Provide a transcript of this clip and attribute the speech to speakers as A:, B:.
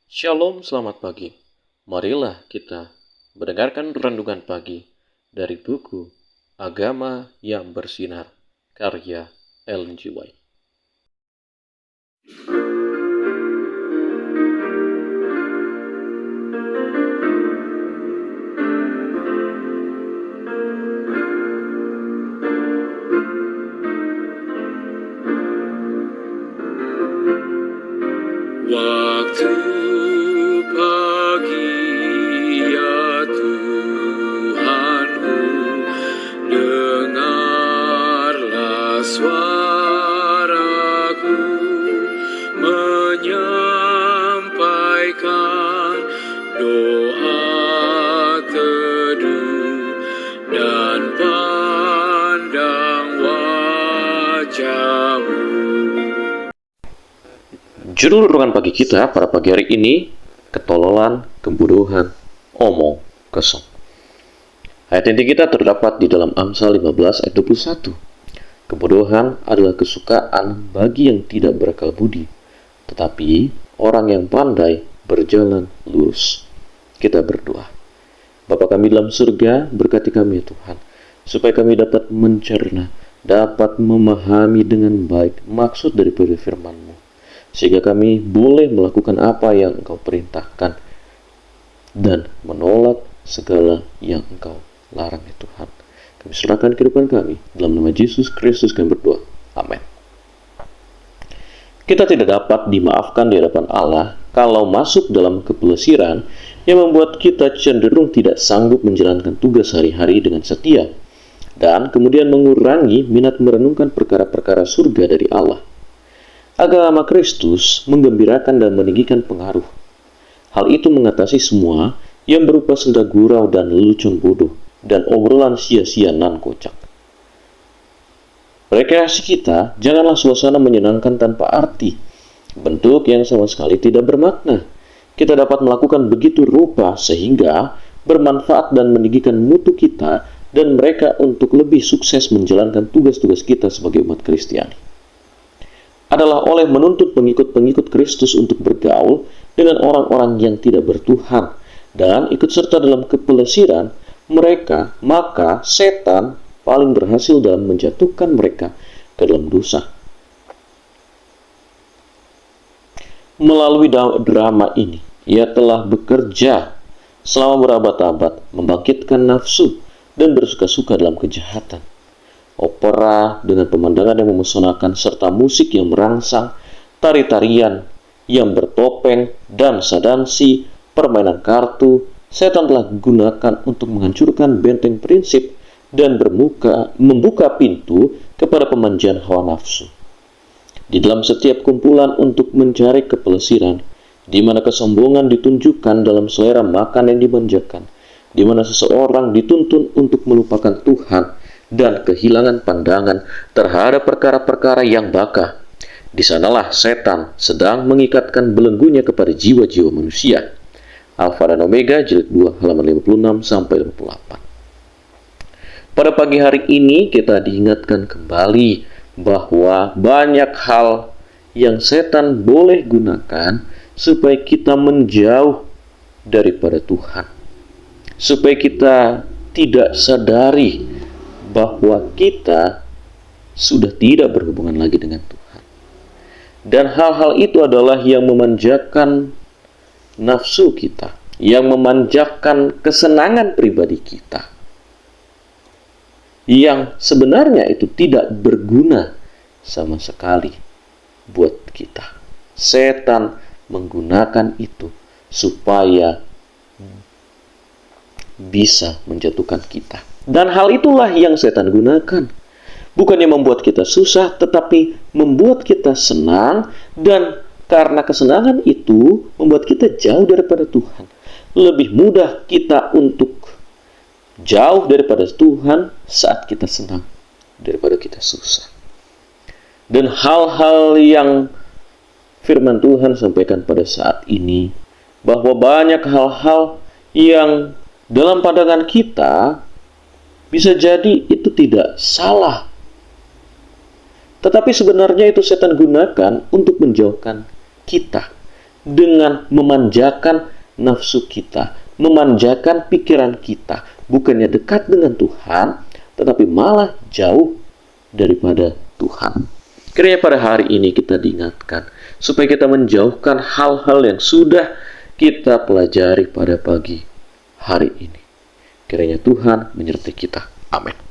A: Shalom, selamat pagi. Marilah kita mendengarkan renungan pagi dari buku Agama yang Bersinar, karya Ellen G. White.
B: Waktu pagi ya Tuhanku, dengarlah suaraku menyampaikan doa teduh dan pandang wajah-Mu.
A: Judul renungan pagi kita pada pagi hari ini, ketololan, kebodohan, omong kosong. Ayat inti kita terdapat di dalam Amsal 15 ayat 21. Kebodohan adalah kesukaan bagi yang tidak berakal budi, tetapi orang yang pandai berjalan lurus. Kita berdoa. Bapa kami dalam surga, berkati kami ya Tuhan, supaya kami dapat mencerna, dapat memahami dengan baik maksud daripada firman-Mu, sehingga kami boleh melakukan apa yang Engkau perintahkan dan menolak segala yang Engkau larang ya Tuhan. Kami serahkan kehidupan kami dalam nama Yesus Kristus kami berdoa. Amin. Kita tidak dapat dimaafkan di hadapan Allah kalau masuk dalam kepelesiran yang membuat kita cenderung tidak sanggup menjalankan tugas sehari-hari dengan setia dan kemudian mengurangi minat merenungkan perkara-perkara surga dari Allah. Agama Kristus menggembirakan dan meninggikan pengaruh. Hal itu mengatasi semua yang berupa senda gurau dan lelucon bodoh dan obrolan sia-sia nan kocak. Rekreasi kita janganlah suasana menyenangkan tanpa arti, bentuk yang sama sekali tidak bermakna. Kita dapat melakukan begitu rupa sehingga bermanfaat dan meninggikan mutu kita dan mereka untuk lebih sukses menjalankan tugas-tugas kita sebagai umat Kristiani. Adalah oleh menuntut pengikut-pengikut Kristus untuk bergaul dengan orang-orang yang tidak bertuhan dan ikut serta dalam kepelesiran mereka, maka setan paling berhasil dalam menjatuhkan mereka ke dalam dosa. Melalui drama ini, ia telah bekerja selama berabad-abad, membangkitkan nafsu dan bersuka-suka dalam kejahatan. Opera dengan pemandangan yang memesonakan serta musik yang merangsang, tari-tarian yang bertopeng, dansa-dansi, permainan kartu, setan telah gunakan untuk menghancurkan benteng prinsip dan membuka pintu kepada pemanjaan hawa nafsu. Di dalam setiap kumpulan untuk mencari kepelesiran, di mana kesombongan ditunjukkan dalam selera makan yang dimanjakan, di mana seseorang dituntun untuk melupakan Tuhan dan kehilangan pandangan terhadap perkara-perkara yang baka. Di sanalah setan sedang mengikatkan belenggunya kepada jiwa-jiwa manusia. Alfa dan Omega, jilid 2, halaman 56-58. Pada pagi hari ini kita diingatkan kembali bahwa banyak hal yang setan boleh gunakan supaya kita menjauh daripada Tuhan. Supaya kita tidak sadari bahwa kita sudah tidak berhubungan lagi dengan Tuhan. Dan hal-hal itu adalah yang memanjakan nafsu kita, yang memanjakan kesenangan pribadi kita, yang sebenarnya itu tidak berguna sama sekali buat kita. Setan menggunakan itu supaya bisa menjatuhkan kita. Dan hal itulah yang setan gunakan. Bukannya membuat kita susah, tetapi membuat kita senang, dan karena kesenangan itu membuat kita jauh daripada Tuhan. Lebih mudah kita untuk jauh daripada Tuhan saat kita senang daripada kita susah. Dan hal-hal yang firman Tuhan sampaikan pada saat ini, bahwa banyak hal-hal yang dalam pandangan kita bisa jadi itu tidak salah, tetapi sebenarnya itu setan gunakan untuk menjauhkan kita dengan memanjakan nafsu kita, memanjakan pikiran kita, bukannya dekat dengan Tuhan, tetapi malah jauh daripada Tuhan. Kiranya pada hari ini kita diingatkan, supaya kita menjauhkan hal-hal yang sudah kita pelajari pada pagi hari ini. Kiranya Tuhan menyertai kita. Amin.